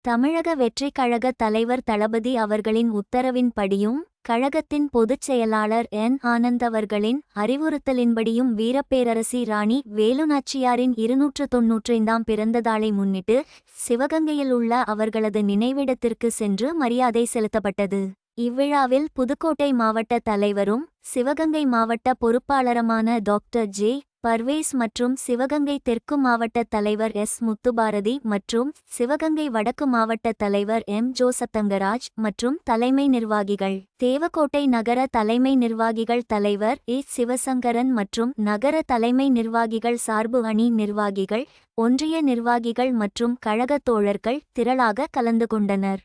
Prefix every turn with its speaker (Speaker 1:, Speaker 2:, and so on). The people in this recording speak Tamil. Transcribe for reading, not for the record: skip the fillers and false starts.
Speaker 1: தமிழக வெற்றிக் கழக தலைவர் தளபதி அவர்களின் உத்தரவின்படியும் கழகத்தின் பொதுச் செயலாளர் என். ஆனந்த் அவர்களின் அறிவுறுத்தலின்படியும் வீரப்பேரரசி ராணி வேலுநாச்சியாரின் 295ஆம் பிறந்தநாளை முன்னிட்டு சிவகங்கையில் உள்ள அவர்களது நினைவிடத்திற்கு சென்று மரியாதை செலுத்தப்பட்டது. இவ்விழாவில் புதுக்கோட்டை மாவட்ட தலைவரும் சிவகங்கை மாவட்ட பொறுப்பாளருமான டாக்டர் ஜே. பர்வேஸ் மற்றும் சிவகங்கை தெற்கு மாவட்ட தலைவர் எஸ். முத்துபாரதி மற்றும் சிவகங்கை வடக்கு மாவட்ட தலைவர் எம். ஜோசப் தங்கராஜ் மற்றும் தலைமை நிர்வாகிகள், தேவக்கோட்டை நகர தலைமை நிர்வாகிகள் தலைவர் ஏ. சிவசங்கரன் மற்றும் நகர தலைமை நிர்வாகிகள் சார்பு அணி நிர்வாகிகள், ஒன்றிய நிர்வாகிகள் மற்றும் கழகத் தோழர்கள் திரளாக கலந்து கொண்டனர்.